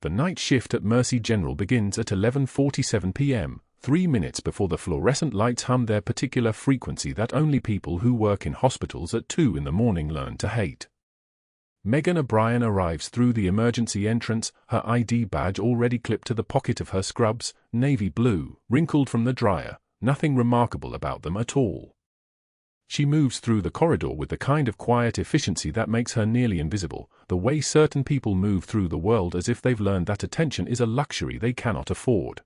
The night shift at Mercy General begins at 11:47 p.m., 3 minutes before the fluorescent lights hum their particular frequency that only people who work in hospitals at 2 in the morning learn to hate. Megan O'Brien arrives through the emergency entrance, her ID badge already clipped to the pocket of her scrubs, navy blue, wrinkled from the dryer, nothing remarkable about them at all. She moves through the corridor with the kind of quiet efficiency that makes her nearly invisible, the way certain people move through the world as if they've learned that attention is a luxury they cannot afford.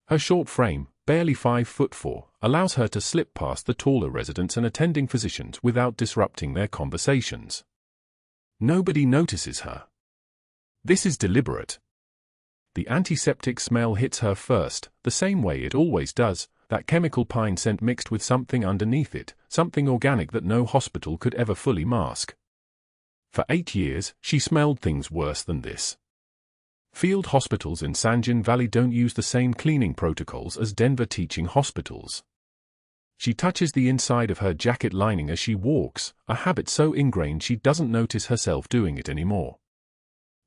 Her short frame, barely 5'4", allows her to slip past the taller residents and attending physicians without disrupting their conversations. Nobody notices her. This is deliberate. The antiseptic smell hits her first, the same way it always does, that chemical pine scent mixed with something underneath it, something organic that no hospital could ever fully mask. For 8 years, she smelled things worse than this. Field hospitals in San Joaquin Valley don't use the same cleaning protocols as Denver teaching hospitals. She touches the inside of her jacket lining as she walks, a habit so ingrained she doesn't notice herself doing it anymore.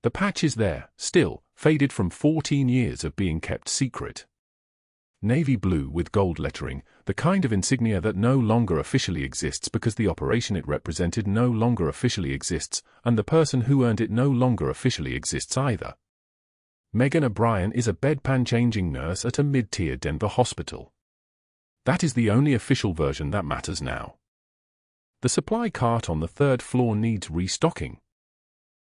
The patch is there, still, faded from 14 years of being kept secret. Navy blue with gold lettering, the kind of insignia that no longer officially exists because the operation it represented no longer officially exists, and the person who earned it no longer officially exists either. Megan O'Brien is a bedpan-changing nurse at a mid-tier Denver hospital. That is the only official version that matters now. The supply cart on the 3rd floor needs restocking.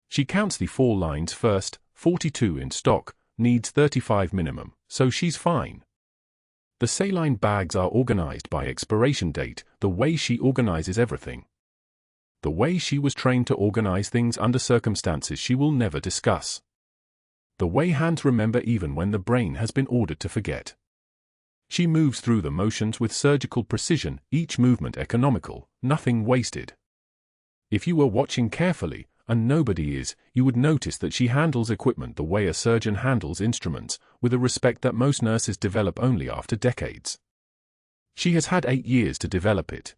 She counts the 4 lines first, 42 in stock, needs 35 minimum, so she's fine. The saline bags are organized by expiration date, the way she organizes everything. The way she was trained to organize things under circumstances she will never discuss. The way hands remember even when the brain has been ordered to forget. She moves through the motions with surgical precision, each movement economical, nothing wasted. If you were watching carefully, and nobody is, you would notice that she handles equipment the way a surgeon handles instruments, with a respect that most nurses develop only after decades. She has had 8 years to develop it.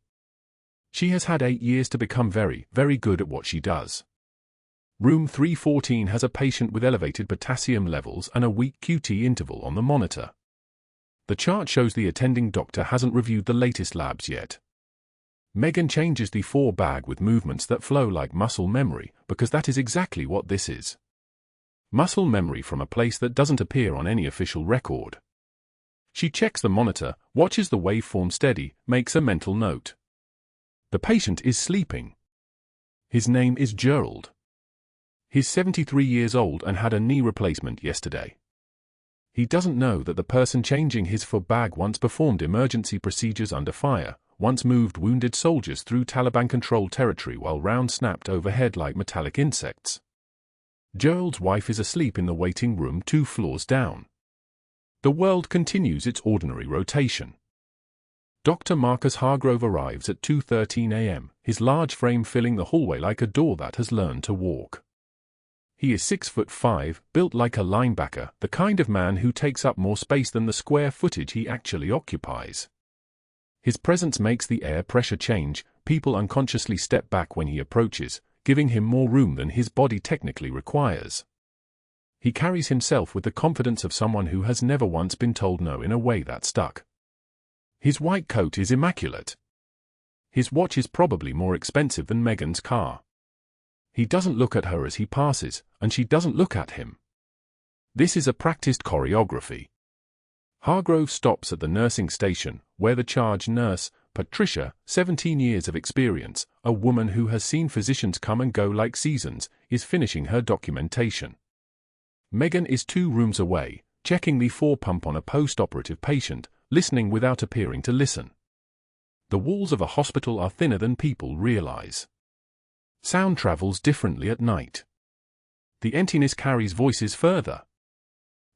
She has had 8 years to become very, very good at what she does. Room 314 has a patient with elevated potassium levels and a weak QT interval on the monitor. The chart shows the attending doctor hasn't reviewed the latest labs yet. Megan changes the 4 bag with movements that flow like muscle memory, because that is exactly what this is. Muscle memory from a place that doesn't appear on any official record. She checks the monitor, watches the waveform steady, makes a mental note. The patient is sleeping. His name is Gerald. He's 73 years old and had a knee replacement yesterday. He doesn't know that the person changing his 4 bag once performed emergency procedures under fire, once moved wounded soldiers through Taliban-controlled territory while rounds snapped overhead like metallic insects. Gerald's wife is asleep in the waiting room 2 floors down. The world continues its ordinary rotation. Dr. Marcus Hargrove arrives at 2:13 a.m., his large frame filling the hallway like a door that has learned to walk. He is 6'5", built like a linebacker, the kind of man who takes up more space than the square footage he actually occupies. His presence makes the air pressure change, people unconsciously step back when he approaches, giving him more room than his body technically requires. He carries himself with the confidence of someone who has never once been told no in a way that stuck. His white coat is immaculate. His watch is probably more expensive than Megan's car. He doesn't look at her as he passes, and she doesn't look at him. This is a practiced choreography. Hargrove stops at the nursing station, where the charge nurse, Patricia, 17 years of experience, a woman who has seen physicians come and go like seasons, is finishing her documentation. Megan is 2 rooms away, checking the 4 pump on a post-operative patient, listening without appearing to listen. The walls of a hospital are thinner than people realize. Sound travels differently at night. The emptiness carries voices further.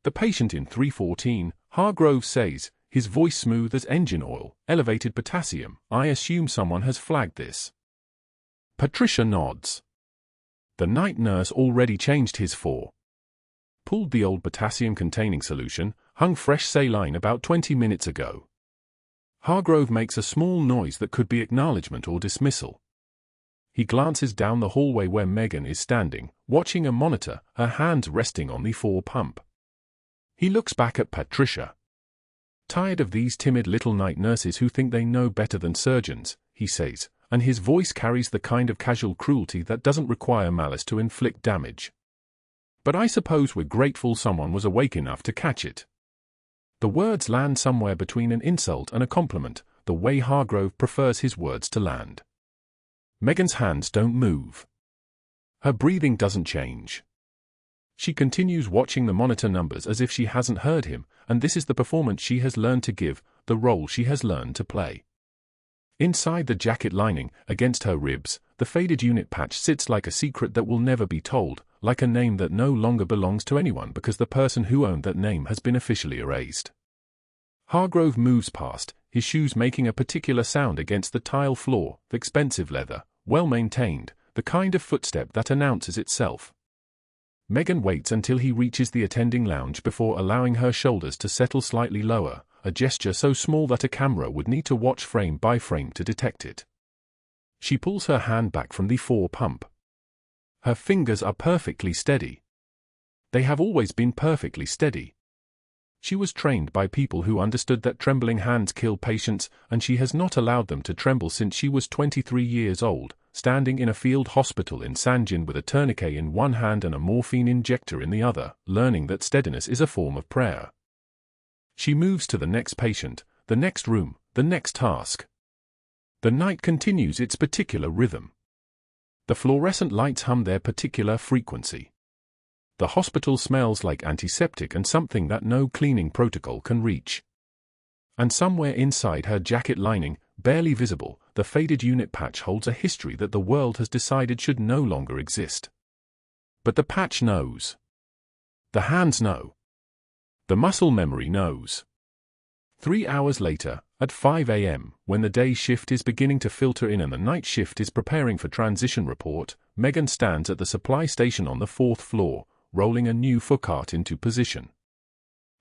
The patient in 314, Hargrove says, his voice smooth as engine oil, elevated potassium. I assume someone has flagged this. Patricia nods. The night nurse already changed his 4. Pulled the old potassium-containing solution, hung fresh saline about 20 minutes ago. Hargrove makes a small noise that could be acknowledgement or dismissal. He glances down the hallway where Megan is standing, watching a monitor, her hands resting on the 4-pump. He looks back at Patricia. "Tired of these timid little night nurses who think they know better than surgeons," he says, and his voice carries the kind of casual cruelty that doesn't require malice to inflict damage. "But I suppose we're grateful someone was awake enough to catch it." The words land somewhere between an insult and a compliment, the way Hargrove prefers his words to land. Megan's hands don't move. Her breathing doesn't change. She continues watching the monitor numbers as if she hasn't heard him, and this is the performance she has learned to give, the role she has learned to play. Inside the jacket lining, against her ribs, the faded unit patch sits like a secret that will never be told, like a name that no longer belongs to anyone because the person who owned that name has been officially erased. Hargrove moves past, his shoes making a particular sound against the tile floor, expensive leather, well-maintained, the kind of footstep that announces itself. Megan waits until he reaches the attending lounge before allowing her shoulders to settle slightly lower, a gesture so small that a camera would need to watch frame by frame to detect it. She pulls her hand back from the 4-pump. Her fingers are perfectly steady. They have always been perfectly steady. She was trained by people who understood that trembling hands kill patients, and she has not allowed them to tremble since she was 23 years old, standing in a field hospital in Sanjin with a tourniquet in one hand and a morphine injector in the other, learning that steadiness is a form of prayer. She moves to the next patient, the next room, the next task. The night continues its particular rhythm. The fluorescent lights hum their particular frequency. The hospital smells like antiseptic and something that no cleaning protocol can reach. And somewhere inside her jacket lining, barely visible, the faded unit patch holds a history that the world has decided should no longer exist. But the patch knows. The hands know. The muscle memory knows. 3 hours later, at 5 a.m., when the day shift is beginning to filter in and the night shift is preparing for transition report, Megan stands at the supply station on the 4th floor, rolling a new footcart into position.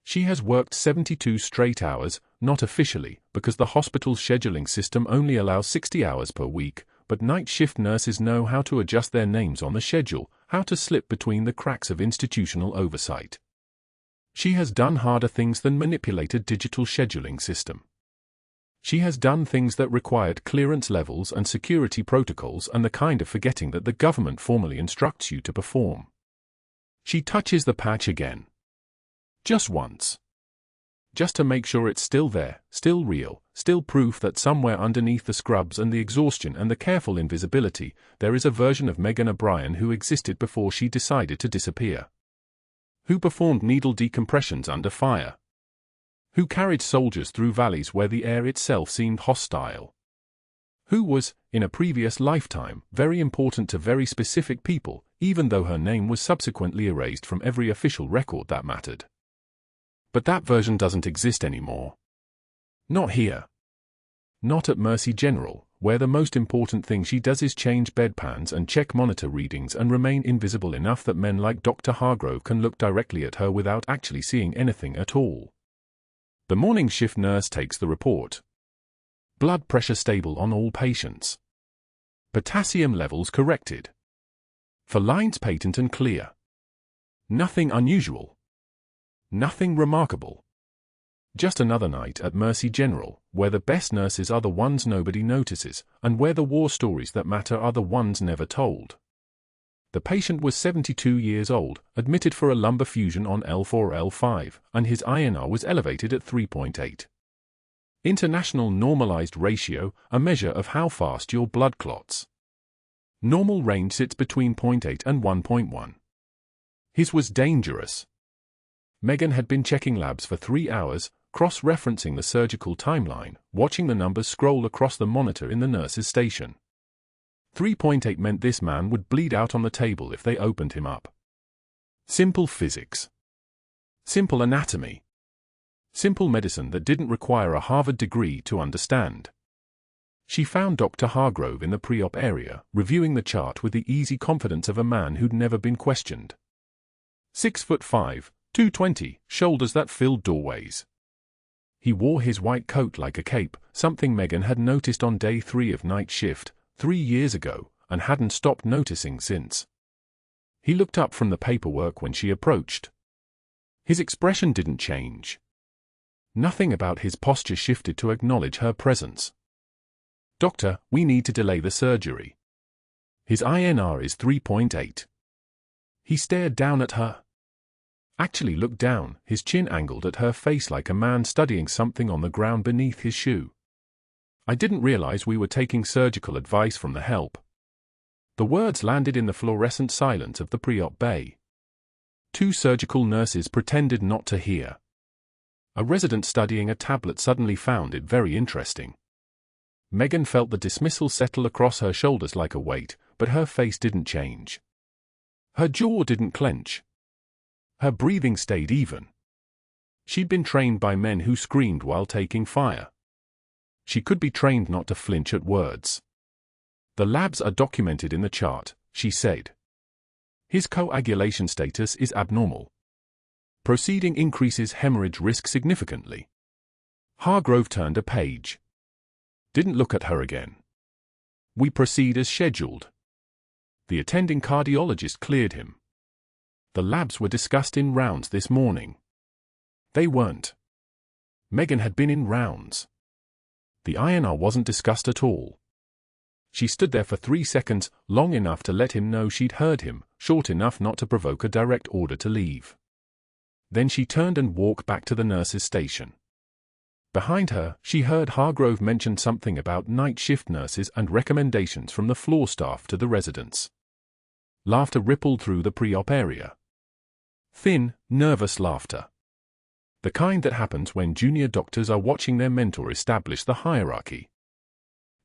She has worked 72 straight hours, not officially, because the hospital's scheduling system only allows 60 hours per week, but night shift nurses know how to adjust their names on the schedule, how to slip between the cracks of institutional oversight. She has done harder things than manipulate a digital scheduling system. She has done things that required clearance levels and security protocols and the kind of forgetting that the government formally instructs you to perform. She touches the patch again. Just once. Just to make sure it's still there, still real, still proof that somewhere underneath the scrubs and the exhaustion and the careful invisibility, there is a version of Megan O'Brien who existed before she decided to disappear. Who performed needle decompressions under fire. Who carried soldiers through valleys where the air itself seemed hostile. Who was, in a previous lifetime, very important to very specific people, even though her name was subsequently erased from every official record that mattered. But that version doesn't exist anymore. Not here. Not at Mercy General, where the most important thing she does is change bedpans and check monitor readings and remain invisible enough that men like Dr. Hargrove can look directly at her without actually seeing anything at all. The morning shift nurse takes the report. Blood pressure stable on all patients. Potassium levels corrected. For lines patent and clear. Nothing unusual. Nothing remarkable. Just another night at Mercy General, where the best nurses are the ones nobody notices, and where the war stories that matter are the ones never told. The patient was 72 years old, admitted for a lumbar fusion on L4-L5, and his INR was elevated at 3.8. International Normalized Ratio, a measure of how fast your blood clots. Normal range sits between 0.8 and 1.1. His was dangerous. Megan had been checking labs for 3 hours, cross-referencing the surgical timeline, watching the numbers scroll across the monitor in the nurse's station. 3.8 meant this man would bleed out on the table if they opened him up. Simple physics. Simple anatomy. Simple medicine that didn't require a Harvard degree to understand. She found Dr. Hargrove in the pre-op area, reviewing the chart with the easy confidence of a man who'd never been questioned. 6'5", 220, shoulders that filled doorways. He wore his white coat like a cape, something Megan had noticed on day 3 of night shift, 3 years ago, and hadn't stopped noticing since. He looked up from the paperwork when she approached. His expression didn't change. Nothing about his posture shifted to acknowledge her presence. "Doctor, we need to delay the surgery. His INR is 3.8. He stared down at her. Actually looked down, his chin angled at her face like a man studying something on the ground beneath his shoe. "I didn't realize we were taking surgical advice from the help." The words landed in the fluorescent silence of the pre-op bay. Two surgical nurses pretended not to hear. A resident studying a tablet suddenly found it very interesting. Megan felt the dismissal settle across her shoulders like a weight, but her face didn't change. Her jaw didn't clench. Her breathing stayed even. She'd been trained by men who screamed while taking fire. She could be trained not to flinch at words. "The labs are documented in the chart," she said. "His coagulation status is abnormal. Proceeding increases hemorrhage risk significantly." Hargrove turned a page. Didn't look at her again. "We proceed as scheduled." The attending cardiologist cleared him. The labs were discussed in rounds this morning. They weren't. Megan had been in rounds. The INR wasn't discussed at all. She stood there for 3 seconds, long enough to let him know she'd heard him, short enough not to provoke a direct order to leave. Then she turned and walked back to the nurse's station. Behind her, she heard Hargrove mention something about night shift nurses and recommendations from the floor staff to the residents. Laughter rippled through the pre-op area. Thin, nervous laughter. The kind that happens when junior doctors are watching their mentor establish the hierarchy.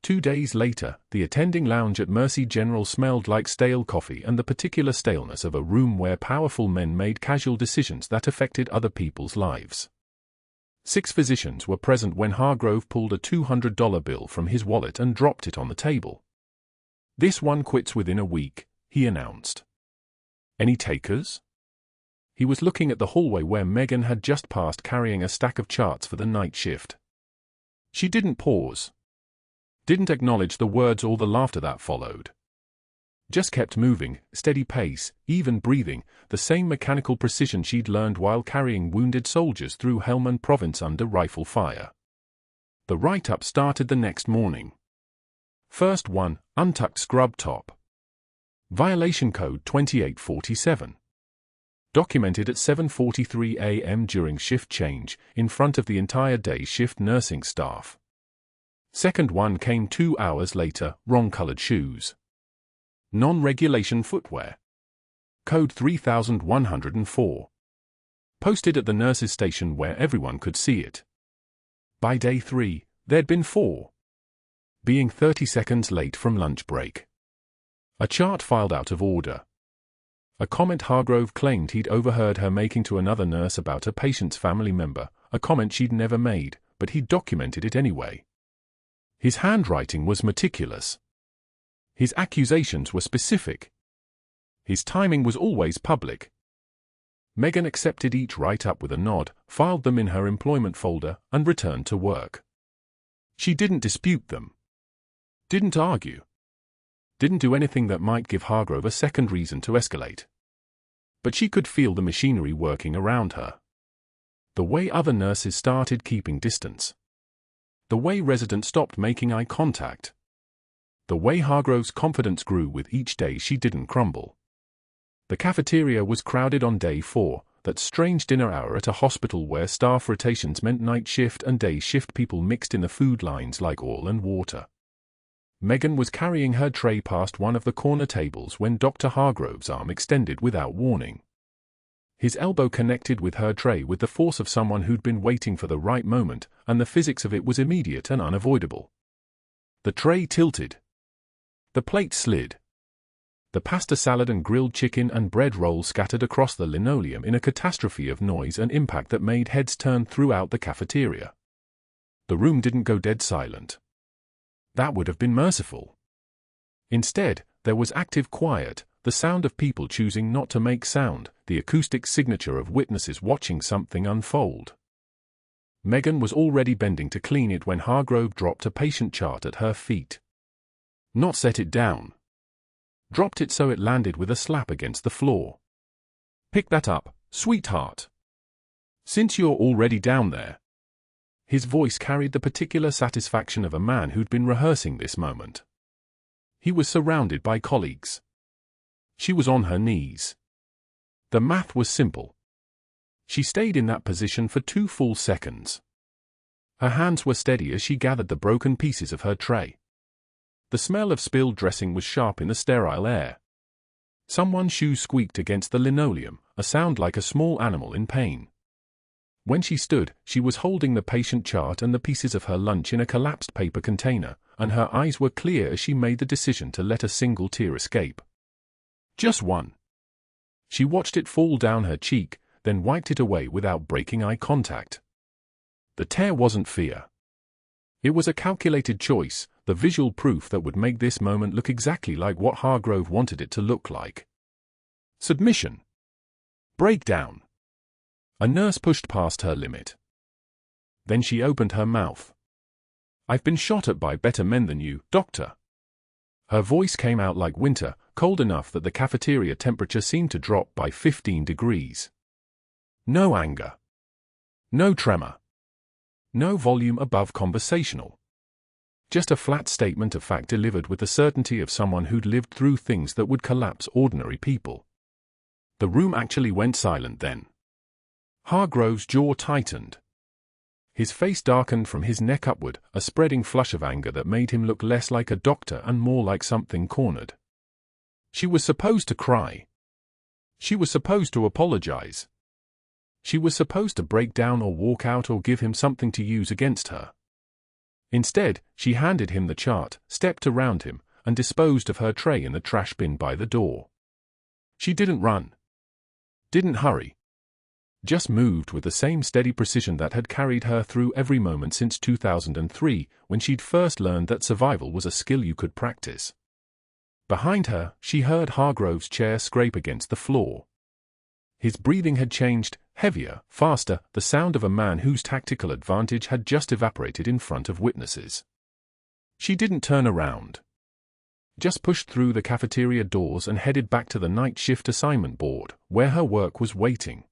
2 days later, the attending lounge at Mercy General smelled like stale coffee and the particular staleness of a room where powerful men made casual decisions that affected other people's lives. 6 physicians were present when Hargrove pulled a $200 bill from his wallet and dropped it on the table. "This one quits within a week," he announced. "Any takers?" He was looking at the hallway where Megan had just passed carrying a stack of charts for the night shift. She didn't pause. Didn't acknowledge the words or the laughter that followed. Just kept moving, steady pace, even breathing, the same mechanical precision she'd learned while carrying wounded soldiers through Helmand Province under rifle fire. The write-up started the next morning. First one, untucked scrub top. Violation code 2847. Documented at 7:43 a.m. during shift change, in front of the entire day shift nursing staff. Second one came 2 hours later, wrong-colored shoes. Non-regulation footwear. Code 3104. Posted at the nurse's station where everyone could see it. By day 3, there'd been 4. Being 30 seconds late from lunch break. A chart filed out of order. A comment Hargrove claimed he'd overheard her making to another nurse about a patient's family member, a comment she'd never made, but he'd documented it anyway. His handwriting was meticulous. His accusations were specific. His timing was always public. Megan accepted each write-up with a nod, filed them in her employment folder, and returned to work. She didn't dispute them. Didn't argue. Didn't do anything that might give Hargrove a second reason to escalate. But she could feel the machinery working around her. The way other nurses started keeping distance. The way residents stopped making eye contact. The way Hargrove's confidence grew with each day she didn't crumble. The cafeteria was crowded on day 4, that strange dinner hour at a hospital where staff rotations meant night shift and day shift people mixed in the food lines like oil and water. Megan was carrying her tray past one of the corner tables when Dr. Hargrove's arm extended without warning. His elbow connected with her tray with the force of someone who'd been waiting for the right moment, and the physics of it was immediate and unavoidable. The tray tilted. The plate slid. The pasta salad and grilled chicken and bread roll scattered across the linoleum in a catastrophe of noise and impact that made heads turn throughout the cafeteria. The room didn't go dead silent. That would have been merciful. Instead, there was active quiet, the sound of people choosing not to make sound, the acoustic signature of witnesses watching something unfold. Megan was already bending to clean it when Hargrove dropped a patient chart at her feet. Not set it down. dropped it so it landed with a slap against the floor. "Pick that up, sweetheart. Since you're already down there." His voice carried the particular satisfaction of a man who'd been rehearsing this moment. He was surrounded by colleagues. She was on her knees. The math was simple. She stayed in that position for 2 full seconds. Her hands were steady as she gathered the broken pieces of her tray. The smell of spilled dressing was sharp in the sterile air. Someone's shoe squeaked against the linoleum, a sound like a small animal in pain. When she stood, she was holding the patient chart and the pieces of her lunch in a collapsed paper container, and her eyes were clear as she made the decision to let a single tear escape. Just one. She watched it fall down her cheek, then wiped it away without breaking eye contact. The tear wasn't fear. It was a calculated choice, the visual proof that would make this moment look exactly like what Hargrove wanted it to look like. Submission. Breakdown. A nurse pushed past her limit. Then she opened her mouth. "I've been shot at by better men than you, doctor." Her voice came out like winter, cold enough that the cafeteria temperature seemed to drop by 15 degrees. No anger. No tremor. No volume above conversational. Just a flat statement of fact delivered with the certainty of someone who'd lived through things that would collapse ordinary people. The room actually went silent then. Hargrove's jaw tightened. His face darkened from his neck upward, a spreading flush of anger that made him look less like a doctor and more like something cornered. She was supposed to cry. She was supposed to apologize. She was supposed to break down or walk out or give him something to use against her. Instead, she handed him the chart, stepped around him, and disposed of her tray in the trash bin by the door. She didn't run. Didn't hurry. Just moved with the same steady precision that had carried her through every moment since 2003, when she'd first learned that survival was a skill you could practice. Behind her, she heard Hargrove's chair scrape against the floor. His breathing had changed, heavier, faster, the sound of a man whose tactical advantage had just evaporated in front of witnesses. She didn't turn around. Just pushed through the cafeteria doors and headed back to the night shift assignment board, where her work was waiting.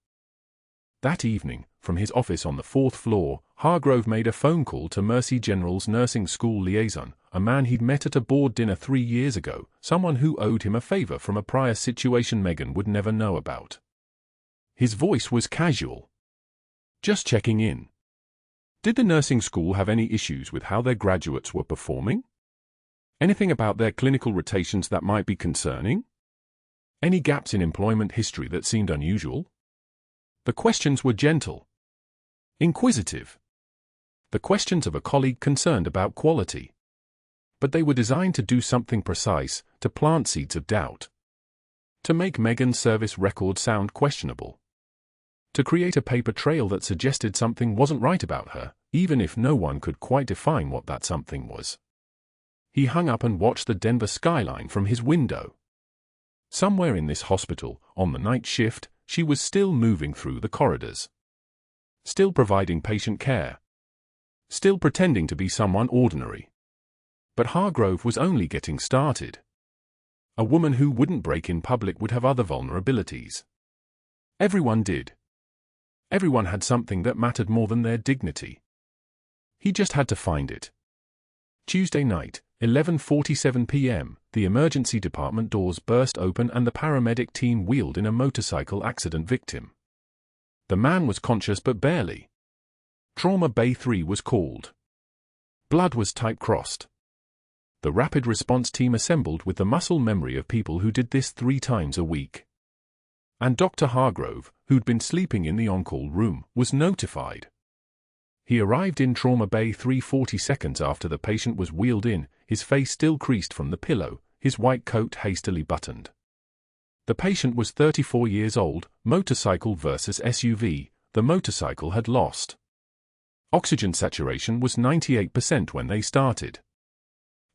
That evening, from his office on the 4th floor, Hargrove made a phone call to Mercy General's nursing school liaison, a man he'd met at a board dinner 3 years ago, someone who owed him a favor from a prior situation Megan would never know about. His voice was casual. "Just checking in. Did the nursing school have any issues with how their graduates were performing? Anything about their clinical rotations that might be concerning? Any gaps in employment history that seemed unusual?" The questions were gentle. Inquisitive. The questions of a colleague concerned about quality. But they were designed to do something precise, to plant seeds of doubt. To make Megan's service record sound questionable. To create a paper trail that suggested something wasn't right about her, even if no one could quite define what that something was. He hung up and watched the Denver skyline from his window. Somewhere in this hospital, on the night shift, she was still moving through the corridors. Still providing patient care. Still pretending to be someone ordinary. But Hargrove was only getting started. A woman who wouldn't break in public would have other vulnerabilities. Everyone did. Everyone had something that mattered more than their dignity. He just had to find it. Tuesday night, 11:47 p.m., the emergency department doors burst open and the paramedic team wheeled in a motorcycle accident victim. The man was conscious but barely. Trauma Bay 3 was called. Blood was type-crossed. The rapid response team assembled with the muscle memory of people who did this 3 times a week. And Dr. Hargrove, who'd been sleeping in the on-call room, was notified. He arrived in Trauma Bay 3 40 seconds after the patient was wheeled in, his face still creased from the pillow, his white coat hastily buttoned. The patient was 34 years old, motorcycle versus SUV, the motorcycle had lost. Oxygen saturation was 98% when they started.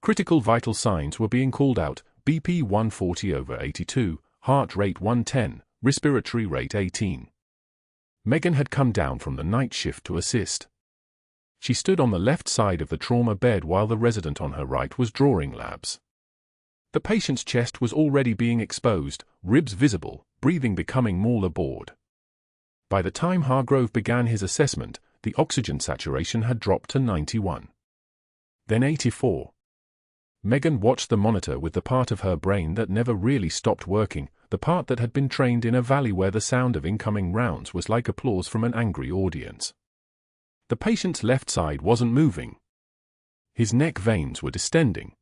Critical vital signs were being called out, BP 140/82, heart rate 110, respiratory rate 18. Megan had come down from the night shift to assist. She stood on the left side of the trauma bed while the resident on her right was drawing labs. The patient's chest was already being exposed, ribs visible, breathing becoming more labored. By the time Hargrove began his assessment, the oxygen saturation had dropped to 91. Then 84. Megan watched the monitor with the part of her brain that never really stopped working, the part that had been trained in a valley where the sound of incoming rounds was like applause from an angry audience. The patient's left side wasn't moving. His neck veins were distending.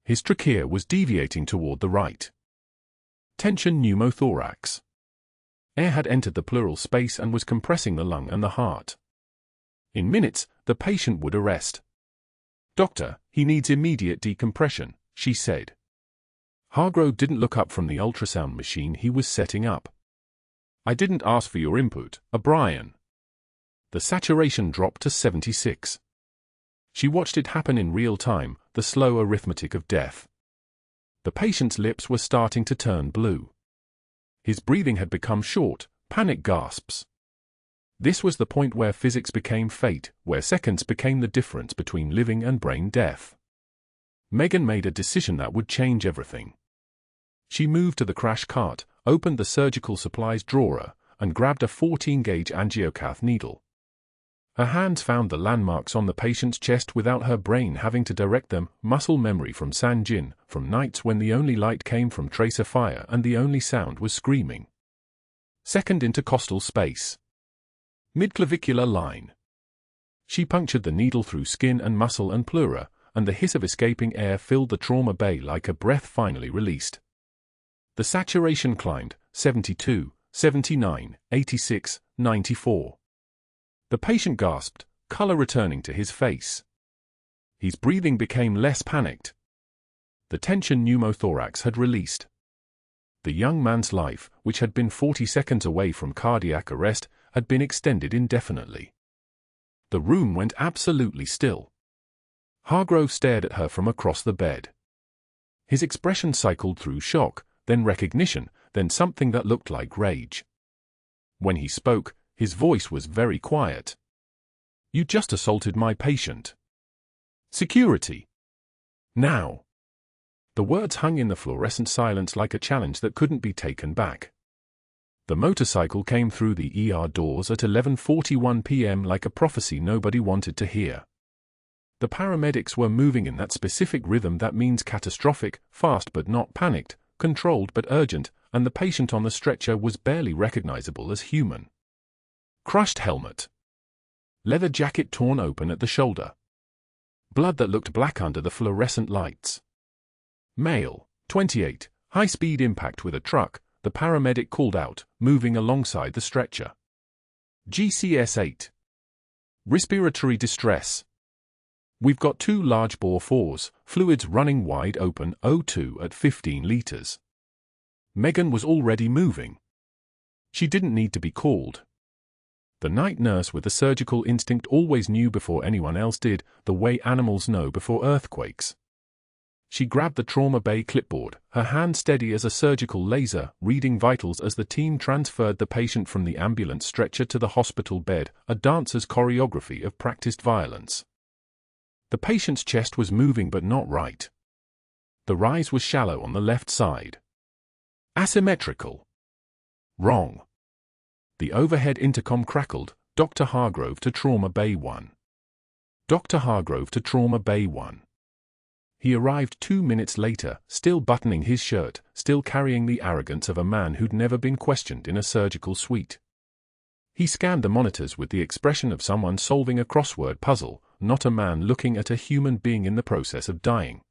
His trachea was deviating toward the right. Tension pneumothorax. Air had entered the pleural space and was compressing the lung and the heart. In minutes, the patient would arrest. "Doctor, he needs immediate decompression," she said. Hargrove didn't look up from the ultrasound machine he was setting up. "I didn't ask for your input, O'Brien." The saturation dropped to 76. She watched it happen in real time, the slow arithmetic of death. The patient's lips were starting to turn blue. His breathing had become short, panic gasps. This was the point where physics became fate, where seconds became the difference between living and brain death. Megan made a decision that would change everything. She moved to the crash cart, opened the surgical supplies drawer, and grabbed a 14-gauge angiocath needle. Her hands found the landmarks on the patient's chest without her brain having to direct them, muscle memory from San Jin, from nights when the only light came from tracer fire and the only sound was screaming. Second intercostal space. Midclavicular line. She punctured the needle through skin and muscle and pleura, and the hiss of escaping air filled the trauma bay like a breath finally released. The saturation climbed, 72, 79, 86, 94. The patient gasped, color returning to his face. His breathing became less panicked. The tension pneumothorax had released. The young man's life, which had been 40 seconds away from cardiac arrest, had been extended indefinitely. The room went absolutely still. Hargrove stared at her from across the bed. His expression cycled through shock, then recognition, then something that looked like rage. When he spoke, his voice was very quiet. "You just assaulted my patient. Security. Now." The words hung in the fluorescent silence like a challenge that couldn't be taken back. The motorcycle came through the ER doors at 11:41 p.m. like a prophecy nobody wanted to hear. The paramedics were moving in that specific rhythm that means catastrophic, fast but not panicked, controlled but urgent, and the patient on the stretcher was barely recognizable as human. Crushed helmet. Leather jacket torn open at the shoulder. Blood that looked black under the fluorescent lights. Male, 28, high-speed impact with a truck, the paramedic called out, moving alongside the stretcher. GCS 8. Respiratory distress. We've got 2 large bore 4s, fluids running wide open, O2 at 15 liters. Megan was already moving. She didn't need to be called. The night nurse with the surgical instinct always knew before anyone else did, the way animals know before earthquakes. She grabbed the trauma bay clipboard, her hand steady as a surgical laser, reading vitals as the team transferred the patient from the ambulance stretcher to the hospital bed, a dancer's choreography of practiced violence. The patient's chest was moving but not right. The rise was shallow on the left side. Asymmetrical. Wrong. The overhead intercom crackled, "Dr. Hargrove to Trauma Bay 1. Dr. Hargrove to Trauma Bay 1. He arrived 2 minutes later, still buttoning his shirt, still carrying the arrogance of a man who'd never been questioned in a surgical suite. He scanned the monitors with the expression of someone solving a crossword puzzle, not a man looking at a human being in the process of dying.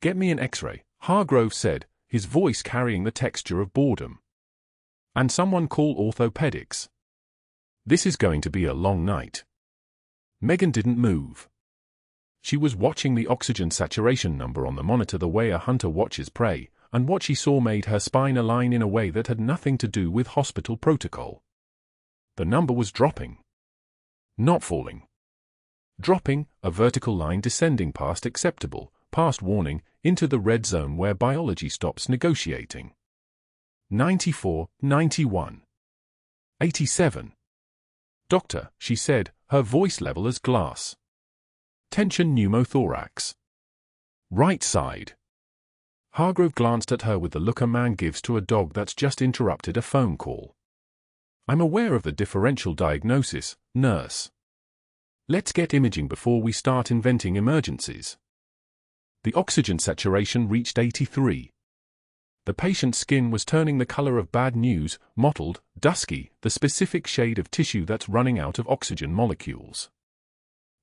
"Get me an X-ray," Hargrove said, his voice carrying the texture of boredom. "And someone call orthopedics. This is going to be a long night." Megan didn't move. She was watching the oxygen saturation number on the monitor the way a hunter watches prey, and what she saw made her spine align in a way that had nothing to do with hospital protocol. The number was dropping. Not falling. Dropping, a vertical line descending past acceptable, past warning, into the red zone where biology stops negotiating. 94, 91. 87. "Doctor," she said, her voice level as glass. "Tension pneumothorax. Right side. Hargrove glanced at her with the look a man gives to a dog that's just interrupted a phone call. I'm aware of the differential diagnosis, nurse. Let's get imaging before we start inventing emergencies. The oxygen saturation reached 83. The patient's skin was turning the color of bad news, mottled, dusky, the specific shade of tissue that's running out of oxygen molecules.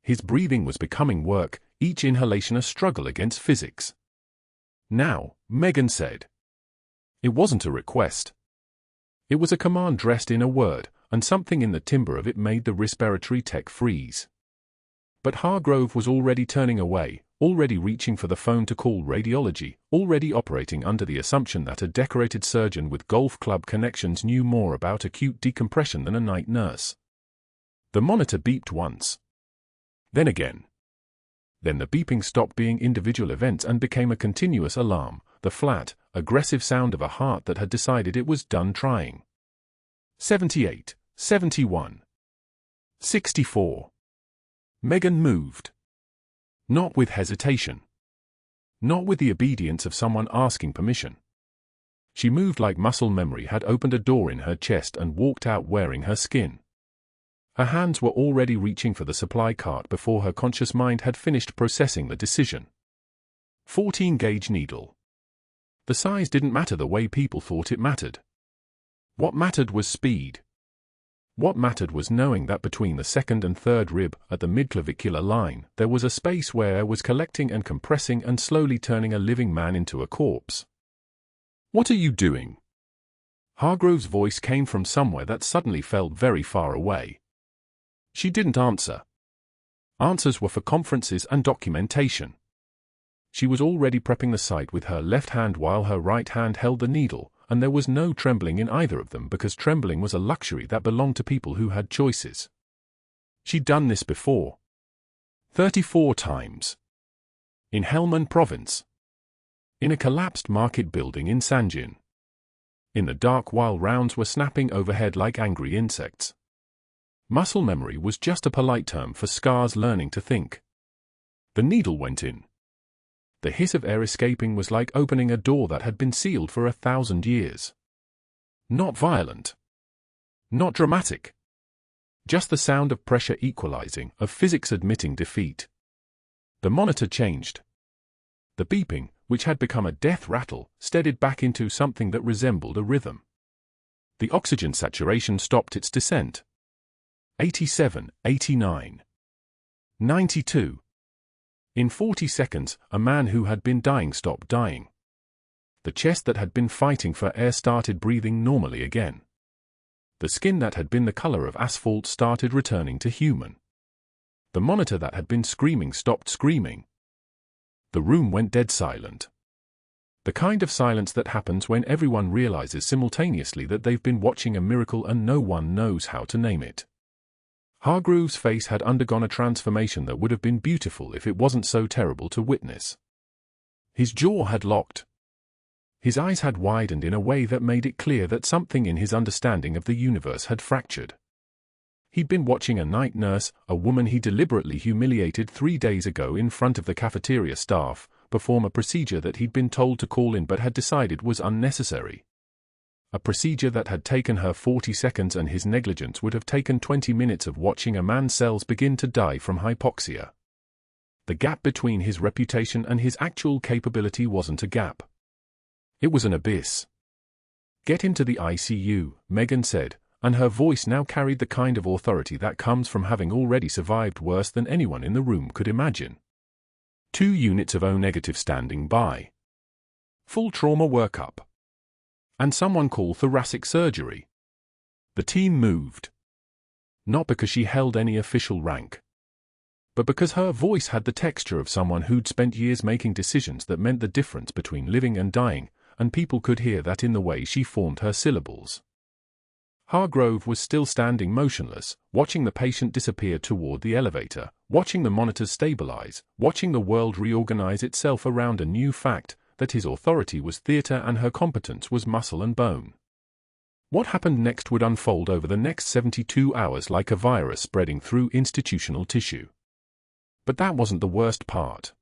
His breathing was becoming work, each inhalation a struggle against physics. Now, Megan said. It wasn't a request. It was a command dressed in a word, and something in the timbre of it made the respiratory tech freeze. But Hargrove was already turning away, already reaching for the phone to call radiology, already operating under the assumption that a decorated surgeon with golf club connections knew more about acute decompression than a night nurse. The monitor beeped once. Then again. Then the beeping stopped being individual events and became a continuous alarm, the flat, aggressive sound of a heart that had decided it was done trying. 78, 71, 64. Megan moved. Not with hesitation. Not with the obedience of someone asking permission. She moved like muscle memory had opened a door in her chest and walked out wearing her skin. Her hands were already reaching for the supply cart before her conscious mind had finished processing the decision. 14-gauge needle. The size didn't matter the way people thought it mattered. What mattered was speed. What mattered was knowing that between the second and third rib, at the midclavicular line, there was a space where air was collecting and compressing and slowly turning a living man into a corpse. What are you doing? Hargrove's voice came from somewhere that suddenly felt very far away. She didn't answer. Answers were for conferences and documentation. She was already prepping the site with her left hand while her right hand held the needle, and there was no trembling in either of them because trembling was a luxury that belonged to people who had choices. She'd done this before. 34 times. In Helmand Province. In a collapsed market building in Sanjin. In the dark while rounds were snapping overhead like angry insects. Muscle memory was just a polite term for scars learning to think. The needle went in. The hiss of air escaping was like opening a door that had been sealed for 1,000 years. Not violent. Not dramatic. Just the sound of pressure equalizing, of physics admitting defeat. The monitor changed. The beeping, which had become a death rattle, steadied back into something that resembled a rhythm. The oxygen saturation stopped its descent. 87, 89, 92. In 40 seconds, a man who had been dying stopped dying. The chest that had been fighting for air started breathing normally again. The skin that had been the color of asphalt started returning to human. The monitor that had been screaming stopped screaming. The room went dead silent. The kind of silence that happens when everyone realizes simultaneously that they've been watching a miracle and no one knows how to name it. Hargrove's face had undergone a transformation that would have been beautiful if it wasn't so terrible to witness. His jaw had locked. His eyes had widened in a way that made it clear that something in his understanding of the universe had fractured. He'd been watching a night nurse, a woman he deliberately humiliated 3 days ago in front of the cafeteria staff, perform a procedure that he'd been told to call in but had decided was unnecessary. A procedure that had taken her 40 seconds and his negligence would have taken 20 minutes of watching a man's cells begin to die from hypoxia. The gap between his reputation and his actual capability wasn't a gap. It was an abyss. Get him to the ICU, Megan said, and her voice now carried the kind of authority that comes from having already survived worse than anyone in the room could imagine. 2 units of O-negative standing by. Full trauma workup. And someone call thoracic surgery. The team moved. Not because she held any official rank, but because her voice had the texture of someone who'd spent years making decisions that meant the difference between living and dying, and people could hear that in the way she formed her syllables. Hargrove was still standing motionless, watching the patient disappear toward the elevator, watching the monitors stabilize, watching the world reorganize itself around a new fact, that his authority was theater and her competence was muscle and bone. What happened next would unfold over the next 72 hours like a virus spreading through institutional tissue. But that wasn't the worst part.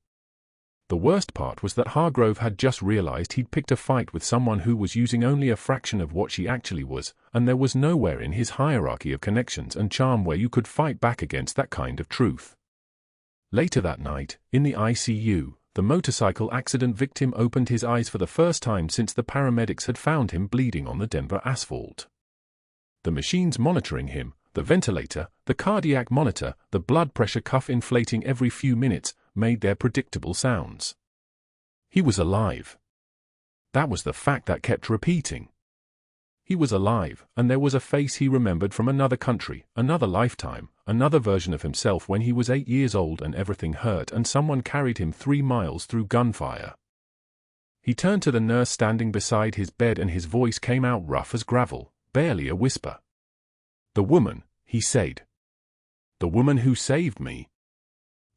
The worst part was that Hargrove had just realized he'd picked a fight with someone who was using only a fraction of what she actually was, and there was nowhere in his hierarchy of connections and charm where you could fight back against that kind of truth. Later that night, in the ICU, the motorcycle accident victim opened his eyes for the first time since the paramedics had found him bleeding on the Denver asphalt. The machines monitoring him, the ventilator, the cardiac monitor, the blood pressure cuff inflating every few minutes, made their predictable sounds. He was alive. That was the fact that kept repeating. He was alive, and there was a face he remembered from another country, another lifetime, another version of himself when he was 8 years old and everything hurt and someone carried him 3 miles through gunfire. He turned to the nurse standing beside his bed and his voice came out rough as gravel, barely a whisper. "The woman," he said. "The woman who saved me.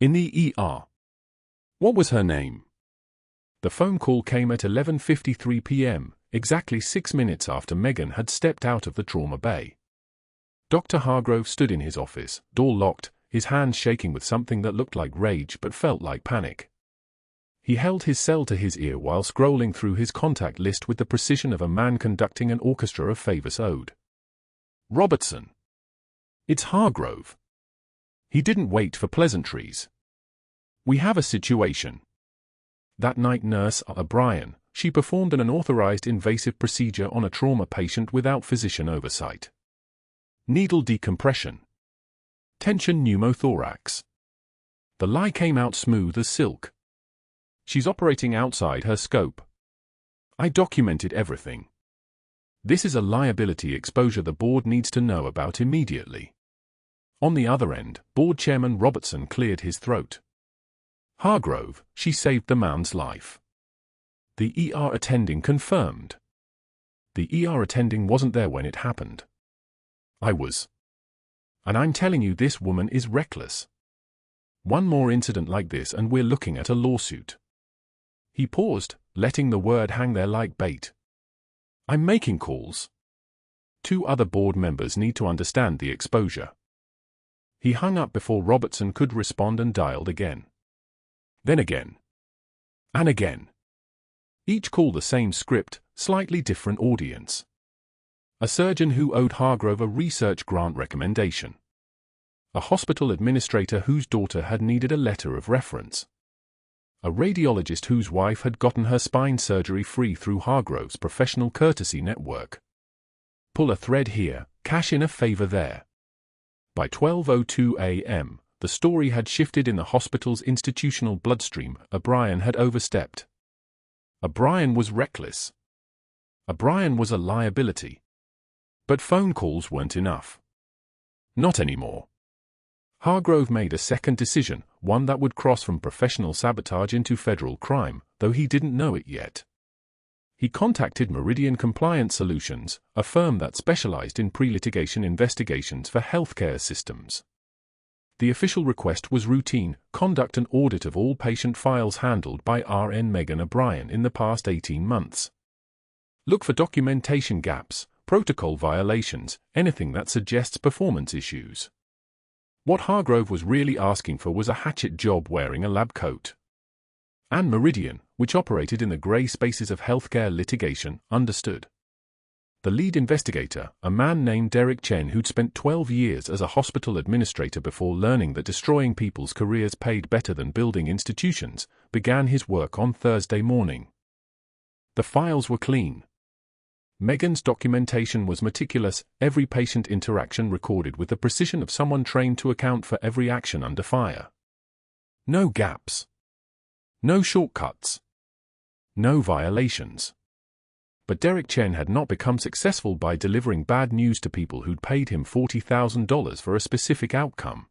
In the ER. What was her name?" The phone call came at 11:53 p.m., exactly 6 minutes after Megan had stepped out of the trauma bay. Dr. Hargrove stood in his office, door locked, his hands shaking with something that looked like rage but felt like panic. He held his cell to his ear while scrolling through his contact list with the precision of a man conducting an orchestra of Favors Ode. "Robertson. It's Hargrove." He didn't wait for pleasantries. "We have a situation." That night Nurse O'Brien, she performed an unauthorized invasive procedure on a trauma patient without physician oversight. Needle decompression. Tension pneumothorax. The lie came out smooth as silk. "She's operating outside her scope. I documented everything. This is a liability exposure the board needs to know about immediately." On the other end, board chairman Robertson cleared his throat. "Hargrove, she saved the man's life." The ER attending confirmed. "The ER attending wasn't there when it happened. I was. And I'm telling you this woman is reckless. One more incident like this and we're looking at a lawsuit." He paused, letting the word hang there like bait. "I'm making calls. 2 other board members need to understand the exposure." He hung up before Robertson could respond and dialed again. Then again. And again. Each call the same script, slightly different audience. A surgeon who owed Hargrove a research grant recommendation. A hospital administrator whose daughter had needed a letter of reference. A radiologist whose wife had gotten her spine surgery free through Hargrove's professional courtesy network. Pull a thread here, cash in a favor there. By 12:02 a.m., the story had shifted in the hospital's institutional bloodstream. O'Brien had overstepped. O'Brien was reckless. O'Brien was a liability. But phone calls weren't enough. Not anymore. Hargrove made a second decision, one that would cross from professional sabotage into federal crime, though he didn't know it yet. He contacted Meridian Compliance Solutions, a firm that specialized in pre-litigation investigations for healthcare systems. The official request was routine: conduct an audit of all patient files handled by RN Megan O'Brien in the past 18 months. Look for documentation gaps, protocol violations, anything that suggests performance issues. What Hargrove was really asking for was a hatchet job wearing a lab coat. And Meridian, which operated in the gray spaces of healthcare litigation, understood. The lead investigator, a man named Derek Chen who'd spent 12 years as a hospital administrator before learning that destroying people's careers paid better than building institutions, began his work on Thursday morning. The files were clean. Megan's documentation was meticulous, every patient interaction recorded with the precision of someone trained to account for every action under fire. No gaps. No shortcuts. No violations. But Derek Chen had not become successful by delivering bad news to people who'd paid him $40,000 for a specific outcome.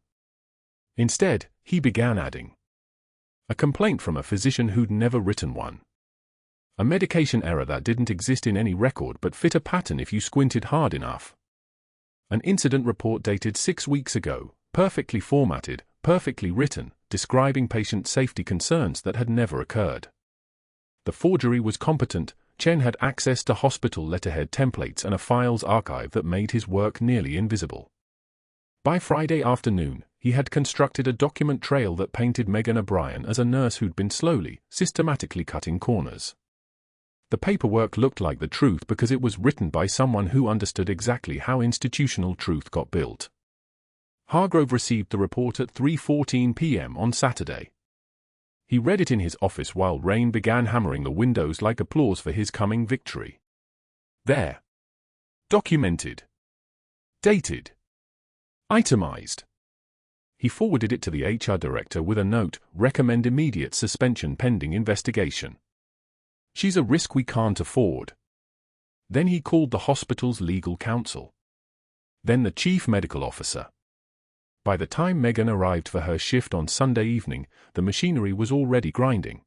Instead, he began adding a complaint from a physician who'd never written one. A medication error that didn't exist in any record but fit a pattern if you squinted hard enough. An incident report dated 6 weeks ago, perfectly formatted, perfectly written, describing patient safety concerns that had never occurred. The forgery was competent. Chen had access to hospital letterhead templates and a files archive that made his work nearly invisible. By Friday afternoon, he had constructed a document trail that painted Megan O'Brien as a nurse who'd been slowly, systematically cutting corners. The paperwork looked like the truth because it was written by someone who understood exactly how institutional truth got built. Hargrove received the report at 3:14 p.m. on Saturday. He read it in his office while rain began hammering the windows like applause for his coming victory. There. Documented. Dated. Itemized. He forwarded it to the HR director with a note, recommend immediate suspension pending investigation. She's a risk we can't afford. Then he called the hospital's legal counsel. Then the chief medical officer. By the time Megan arrived for her shift on Sunday evening, the machinery was already grinding.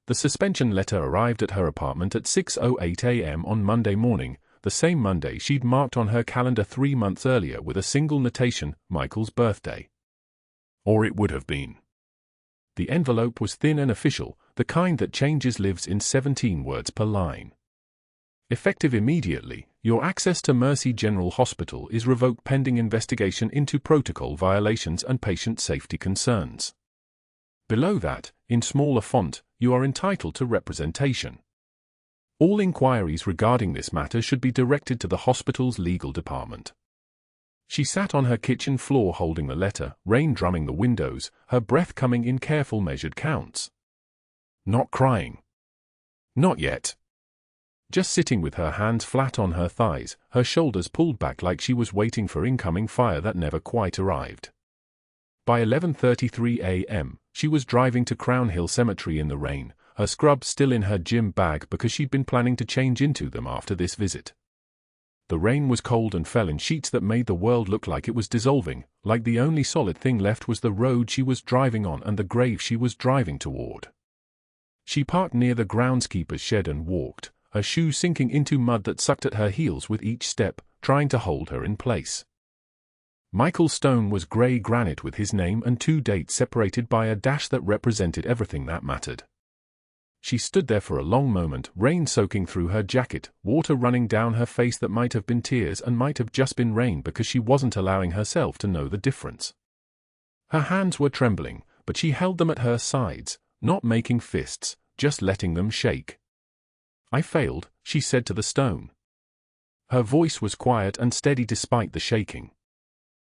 The suspension letter arrived at her apartment at 6:08 a.m. on Monday morning, the same Monday she'd marked on her calendar 3 months earlier with a single notation, Michael's birthday. Or it would have been. The envelope was thin and official, the kind that changes lives in 17 words per line. Effective immediately, your access to Mercy General Hospital is revoked pending investigation into protocol violations and patient safety concerns. Below that, in smaller font, you are entitled to representation. All inquiries regarding this matter should be directed to the hospital's legal department. She sat on her kitchen floor holding the letter, rain drumming the windows, her breath coming in careful measured counts. Not crying. Not yet. Just sitting with her hands flat on her thighs, her shoulders pulled back like she was waiting for incoming fire that never quite arrived. By 11:33 a.m., she was driving to Crown Hill Cemetery in the rain, her scrubs still in her gym bag because she'd been planning to change into them after this visit. The rain was cold and fell in sheets that made the world look like it was dissolving, like the only solid thing left was the road she was driving on and the grave she was driving toward. She parked near the groundskeeper's shed and walked, her shoes sinking into mud that sucked at her heels with each step, trying to hold her in place. Michael Stone was grey granite with his name and 2 dates separated by a dash that represented everything that mattered. She stood there for a long moment, rain soaking through her jacket, water running down her face that might have been tears and might have just been rain because she wasn't allowing herself to know the difference. Her hands were trembling, but she held them at her sides, not making fists, just letting them shake. I failed, she said to the stone. Her voice was quiet and steady despite the shaking.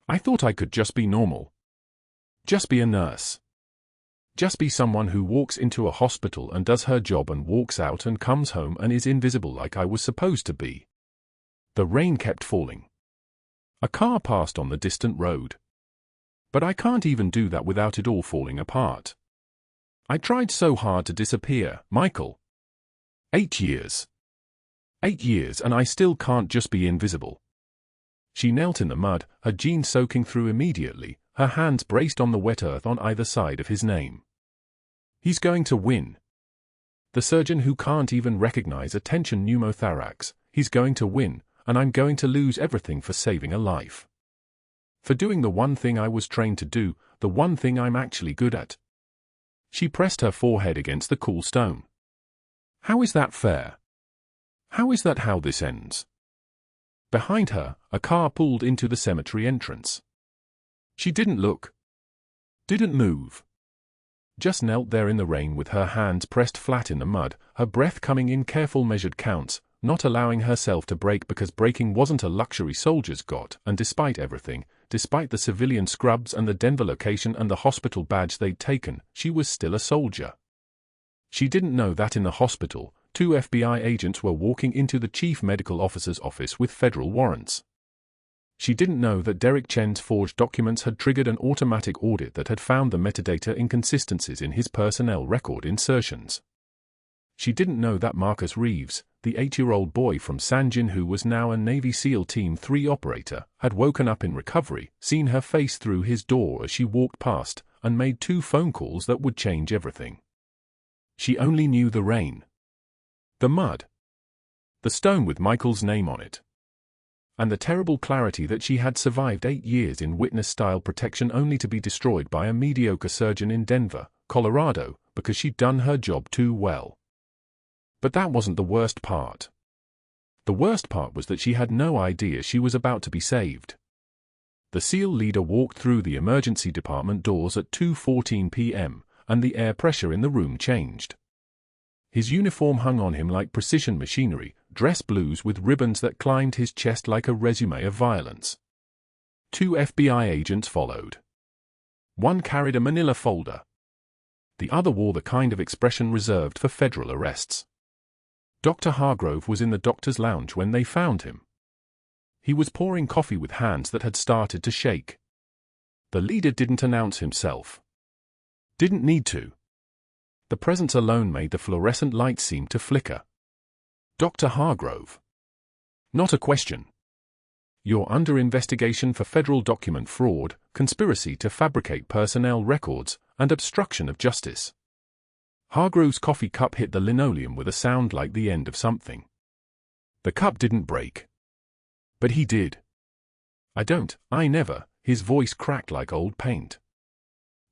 I thought I could just be normal. Just be a nurse. Just be someone who walks into a hospital and does her job and walks out and comes home and is invisible like I was supposed to be. The rain kept falling. A car passed on the distant road. But I can't even do that without it all falling apart. I tried so hard to disappear, Michael. 8 years. 8 years and I still can't just be invisible. She knelt in the mud, her jeans soaking through immediately, her hands braced on the wet earth on either side of his name. He's going to win. The surgeon who can't even recognize a tension pneumothorax, he's going to win, and I'm going to lose everything for saving a life. For doing the one thing I was trained to do, the one thing I'm actually good at. She pressed her forehead against the cool stone. How is that fair? How is that how this ends? Behind her, a car pulled into the cemetery entrance. She didn't look. Didn't move. Just knelt there in the rain with her hands pressed flat in the mud, her breath coming in careful measured counts, not allowing herself to break because breaking wasn't a luxury soldiers got, and despite everything, despite the civilian scrubs and the Denver location and the hospital badge they'd taken, she was still a soldier. She didn't know that in the hospital, 2 FBI agents were walking into the chief medical officer's office with federal warrants. She didn't know that Derek Chen's forged documents had triggered an automatic audit that had found the metadata inconsistencies in his personnel record insertions. She didn't know that Marcus Reeves, the 8-year-old boy from San Jin who was now a Navy SEAL Team 3 operator, had woken up in recovery, seen her face through his door as she walked past, and made 2 phone calls that would change everything. She only knew the rain. The mud. The stone with Michael's name on it. And the terrible clarity that she had survived 8 years in witness-style protection only to be destroyed by a mediocre surgeon in Denver, Colorado, because she'd done her job too well. But that wasn't the worst part. The worst part was that she had no idea she was about to be saved. The The SEAL leader walked through the emergency department doors at 2:14 p.m., and the air pressure in the room changed. His uniform hung on him like precision machinery, dress blues with ribbons that climbed his chest like a resume of violence. 2 FBI agents followed. One carried a manila folder. The other wore the kind of expression reserved for federal arrests. Dr. Hargrove was in the doctor's lounge when they found him. He was pouring coffee with hands that had started to shake. The leader didn't announce himself. Didn't need to. The presence alone made the fluorescent light seem to flicker. Dr. Hargrove. Not a question. You're under investigation for federal document fraud, conspiracy to fabricate personnel records, and obstruction of justice. Hargrove's coffee cup hit the linoleum with a sound like the end of something. The cup didn't break. But he did. I never, his voice cracked like old paint.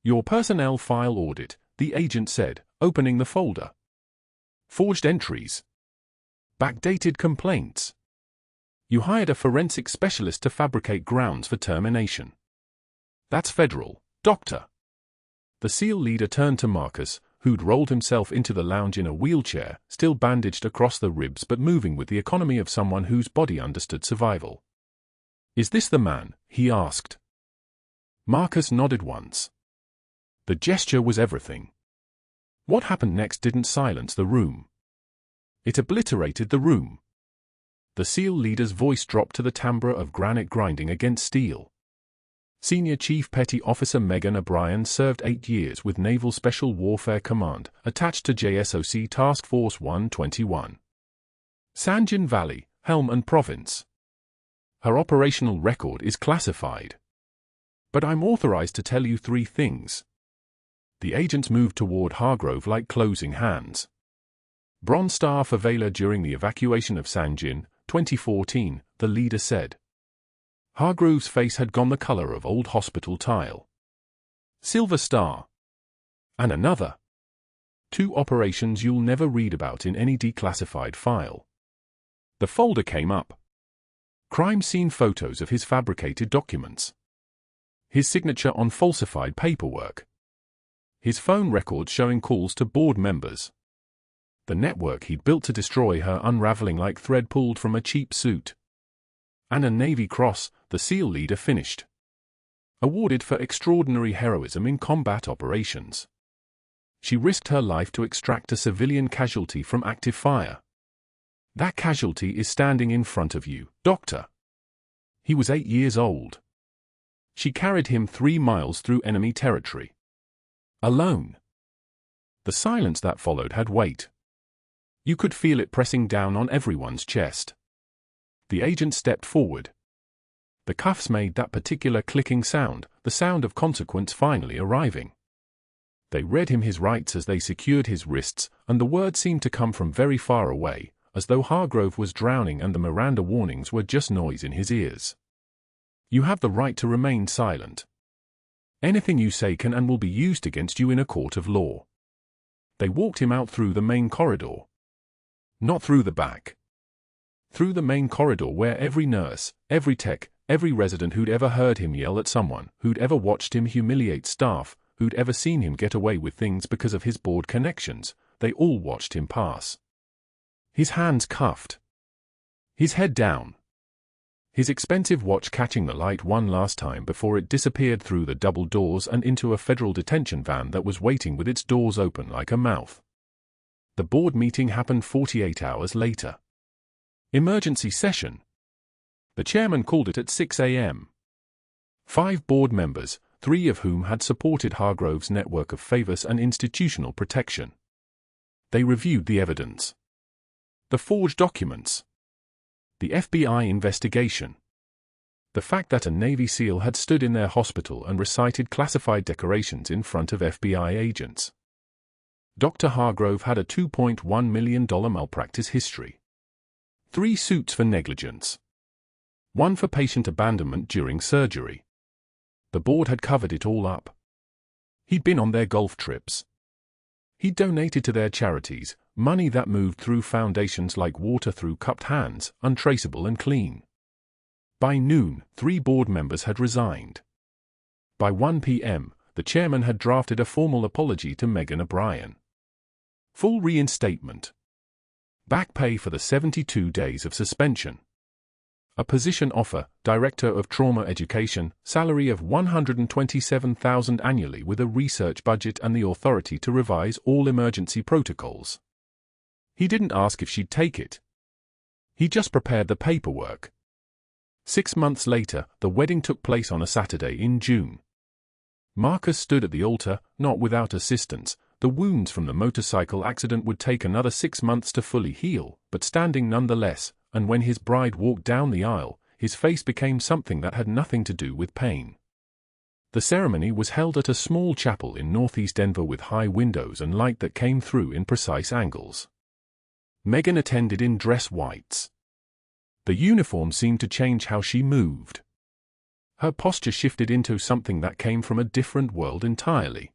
Your personnel file audit, the agent said, opening the folder. Forged entries. Backdated complaints. You hired a forensic specialist to fabricate grounds for termination. That's federal, Doctor. The SEAL leader turned to Marcus, who'd rolled himself into the lounge in a wheelchair, still bandaged across the ribs but moving with the economy of someone whose body understood survival. Is this the man? He asked. Marcus nodded once. The gesture was everything. What happened next didn't silence the room. It obliterated the room. The SEAL leader's voice dropped to the timbre of granite grinding against steel. Senior Chief Petty Officer Megan O'Brien served 8 years with Naval Special Warfare Command, attached to JSOC Task Force 121. Sanjin Valley, Helmand Province. Her operational record is classified. But I'm authorized to tell you 3 things. The agents moved toward Hargrove like closing hands. Bronze Star for Valor during the evacuation of Sanjin, 2014, the leader said. Hargrove's face had gone the color of old hospital tile. Silver Star. And another. 2 operations you'll never read about in any declassified file. The folder came up. Crime scene photos of his fabricated documents. His signature on falsified paperwork. His phone records showing calls to board members. The network he'd built to destroy her unraveling like thread pulled from a cheap suit. And a Navy Cross, the SEAL leader finished. Awarded for extraordinary heroism in combat operations. She risked her life to extract a civilian casualty from active fire. That casualty is standing in front of you, Doctor. He was 8 years old. She carried him 3 miles through enemy territory. Alone. The silence that followed had weight. You could feel it pressing down on everyone's chest. The agent stepped forward. The cuffs made that particular clicking sound, the sound of consequence finally arriving. They read him his rights as they secured his wrists, and the words seemed to come from very far away, as though Hargrove was drowning and the Miranda warnings were just noise in his ears. You have the right to remain silent. Anything you say can and will be used against you in a court of law. They walked him out through the main corridor. Not through the back. Through the main corridor where every nurse, every tech, every resident who'd ever heard him yell at someone, who'd ever watched him humiliate staff, who'd ever seen him get away with things because of his board connections, they all watched him pass. His hands cuffed. His head down. His expensive watch catching the light one last time before it disappeared through the double doors and into a federal detention van that was waiting with its doors open like a mouth. The board meeting happened 48 hours later. Emergency session. The chairman called it at 6 a.m. 5 board members, 3 of whom had supported Hargrove's network of favors and institutional protection. They reviewed the evidence. The forged documents. The FBI investigation. The fact that a Navy SEAL had stood in their hospital and recited classified decorations in front of FBI agents. Dr. Hargrove had a $2.1 million malpractice history. 3 suits for negligence. 1 for patient abandonment during surgery. The board had covered it all up. He'd been on their golf trips. He'd donated to their charities, money that moved through foundations like water through cupped hands, untraceable and clean. By noon, 3 board members had resigned. By 1 p.m., the chairman had drafted a formal apology to Megan O'Brien. Full reinstatement. Back pay for the 72 days of suspension. A position offer, Director of Trauma Education, salary of $127,000 annually with a research budget and the authority to revise all emergency protocols. He didn't ask if she'd take it. He just prepared the paperwork. 6 months later, the wedding took place on a Saturday in June. Marcus stood at the altar, not without assistance. The wounds from the motorcycle accident would take another 6 months to fully heal, but standing nonetheless, and when his bride walked down the aisle, his face became something that had nothing to do with pain. The ceremony was held at a small chapel in northeast Denver with high windows and light that came through in precise angles. Megan attended in dress whites. The uniform seemed to change how she moved. Her posture shifted into something that came from a different world entirely.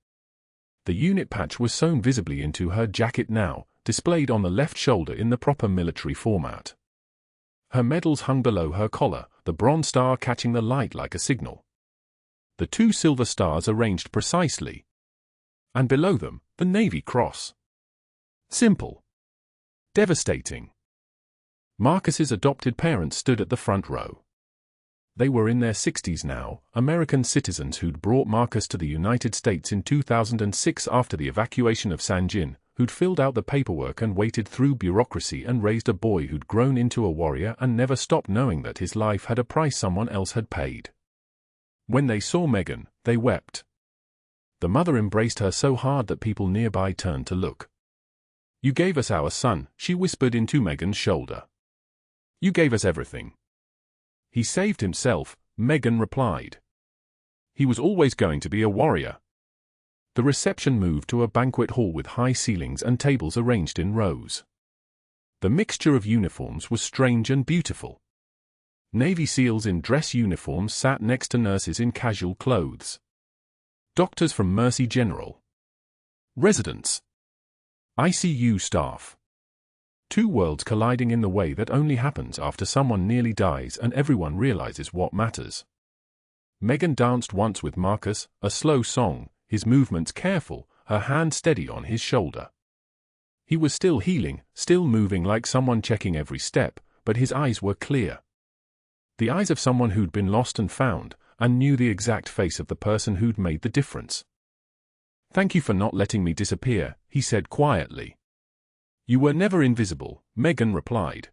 The unit patch was sewn visibly into her jacket now, displayed on the left shoulder in the proper military format. Her medals hung below her collar, the bronze star catching the light like a signal. The 2 silver stars arranged precisely. And below them, the Navy Cross. Simple. Devastating. Marcus's adopted parents stood at the front row. They were in their 60s now, American citizens who'd brought Marcus to the United States in 2006 after the evacuation of Sanjin, who'd filled out the paperwork and waded through bureaucracy and raised a boy who'd grown into a warrior and never stopped knowing that his life had a price someone else had paid. When they saw Megan, they wept. The mother embraced her so hard that people nearby turned to look. "You gave us our son," she whispered into Megan's shoulder. "You gave us everything." "He saved himself," Megan replied. "He was always going to be a warrior." The reception moved to a banquet hall with high ceilings and tables arranged in rows. The mixture of uniforms was strange and beautiful. Navy SEALs in dress uniforms sat next to nurses in casual clothes. Doctors from Mercy General. Residents. ICU staff. 2 worlds colliding in the way that only happens after someone nearly dies and everyone realizes what matters. Megan danced once with Marcus, a slow song, his movements careful, her hand steady on his shoulder. He was still healing, still moving like someone checking every step, but his eyes were clear. The eyes of someone who'd been lost and found, and knew the exact face of the person who'd made the difference. "Thank you for not letting me disappear," he said quietly. "You were never invisible," Megan replied.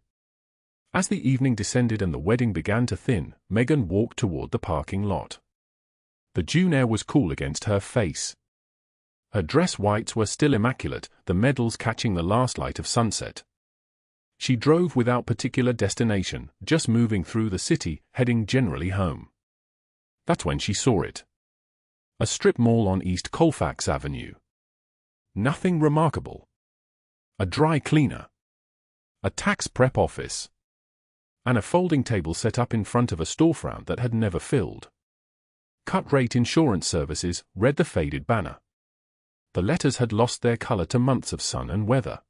As the evening descended and the wedding began to thin, Megan walked toward the parking lot. The June air was cool against her face. Her dress whites were still immaculate, the medals catching the last light of sunset. She drove without particular destination, just moving through the city, heading generally home. That's when she saw it. A strip mall on East Colfax Avenue. Nothing remarkable. A dry cleaner. A tax prep office. And a folding table set up in front of a storefront that had never filled. Cut Rate Insurance Services, read the faded banner. The letters had lost their color to months of sun and weather.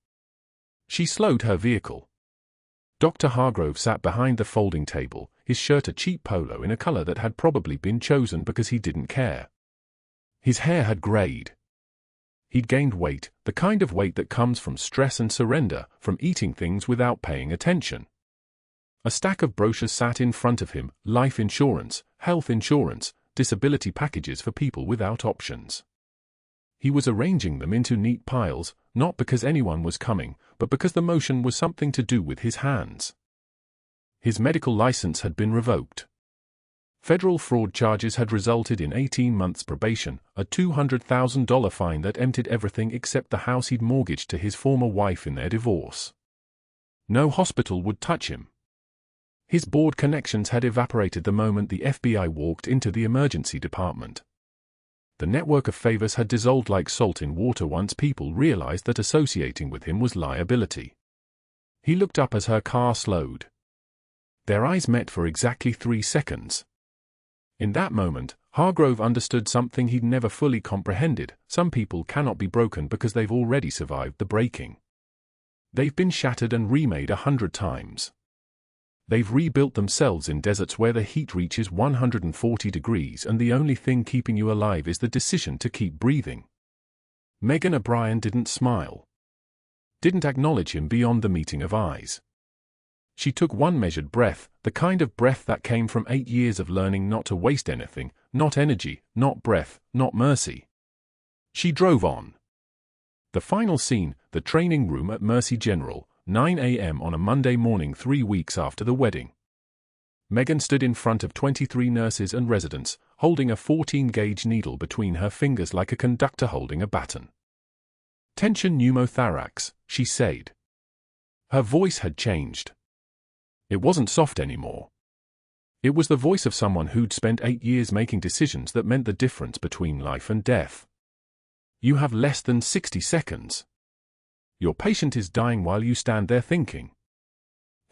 She slowed her vehicle. Dr. Hargrove sat behind the folding table, his shirt a cheap polo in a color that had probably been chosen because he didn't care. His hair had grayed. He'd gained weight, the kind of weight that comes from stress and surrender, from eating things without paying attention. A stack of brochures sat in front of him, life insurance, health insurance, disability packages for people without options. He was arranging them into neat piles, not because anyone was coming, but because the motion was something to do with his hands. His medical license had been revoked. Federal fraud charges had resulted in 18 months probation, a $200,000 fine that emptied everything except the house he'd mortgaged to his former wife in their divorce. No hospital would touch him. His board connections had evaporated the moment the FBI walked into the emergency department. The network of favors had dissolved like salt in water once people realized that associating with him was liability. He looked up as her car slowed. Their eyes met for exactly 3 seconds. In that moment, Hargrove understood something he'd never fully comprehended. Some people cannot be broken because they've already survived the breaking. They've been shattered and remade 100 times. They've rebuilt themselves in deserts where the heat reaches 140 degrees and the only thing keeping you alive is the decision to keep breathing. Megan O'Brien didn't smile. Didn't acknowledge him beyond the meeting of eyes. She took one measured breath, the kind of breath that came from 8 years of learning not to waste anything, not energy, not breath, not mercy. She drove on. The final scene, the training room at Mercy General, 9 a.m. on a Monday morning 3 weeks after the wedding. Megan stood in front of 23 nurses and residents, holding a 14-gauge needle between her fingers like a conductor holding a baton. "Tension pneumothorax," she said. Her voice had changed. It wasn't soft anymore. It was the voice of someone who'd spent 8 years making decisions that meant the difference between life and death. You have less than 60 seconds. Your patient is dying while you stand there thinking.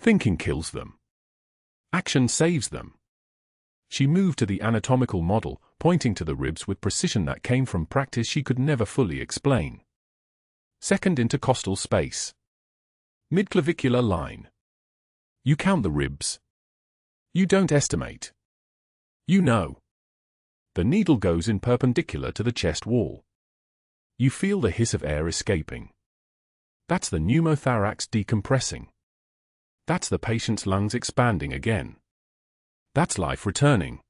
Thinking kills them. Action saves them. She moved to the anatomical model, pointing to the ribs with precision that came from practice she could never fully explain. Second intercostal space. Midclavicular line. You count the ribs. You don't estimate. You know. The needle goes in perpendicular to the chest wall. You feel the hiss of air escaping. That's the pneumothorax decompressing. That's the patient's lungs expanding again. That's life returning.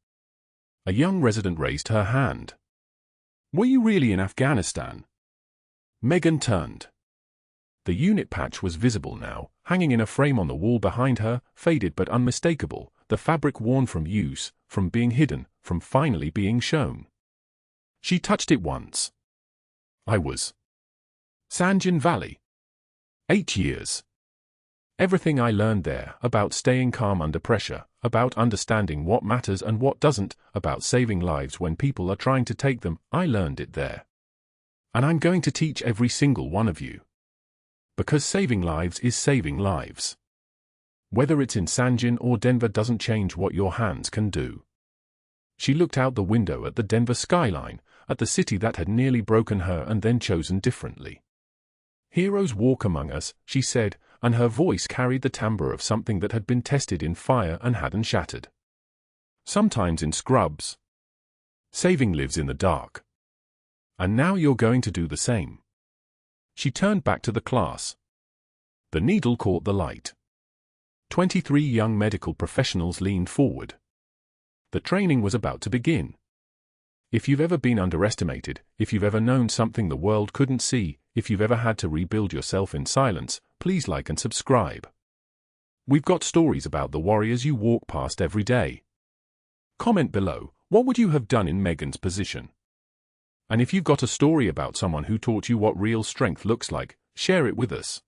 A young resident raised her hand. "Were you really in Afghanistan?" Megan turned. The unit patch was visible now, hanging in a frame on the wall behind her, faded but unmistakable, the fabric worn from use, from being hidden, from finally being shown. She touched it once. "I was. Sanjin Valley. 8 years. Everything I learned there, about staying calm under pressure, about understanding what matters and what doesn't, about saving lives when people are trying to take them, I learned it there. And I'm going to teach every single one of you. Because saving lives is saving lives. Whether it's in Sanjin or Denver doesn't change what your hands can do." She looked out the window at the Denver skyline, at the city that had nearly broken her and then chosen differently. "Heroes walk among us," she said, and her voice carried the timbre of something that had been tested in fire and hadn't shattered. "Sometimes in scrubs. Saving lives in the dark. And now you're going to do the same." She turned back to the class. The needle caught the light. 23 young medical professionals leaned forward. The training was about to begin. If you've ever been underestimated, if you've ever known something the world couldn't see, if you've ever had to rebuild yourself in silence, please like and subscribe. We've got stories about the warriors you walk past every day. Comment below, what would you have done in Megan's position? And if you've got a story about someone who taught you what real strength looks like, share it with us.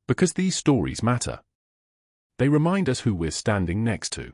Because these stories matter. They remind us who we're standing next to.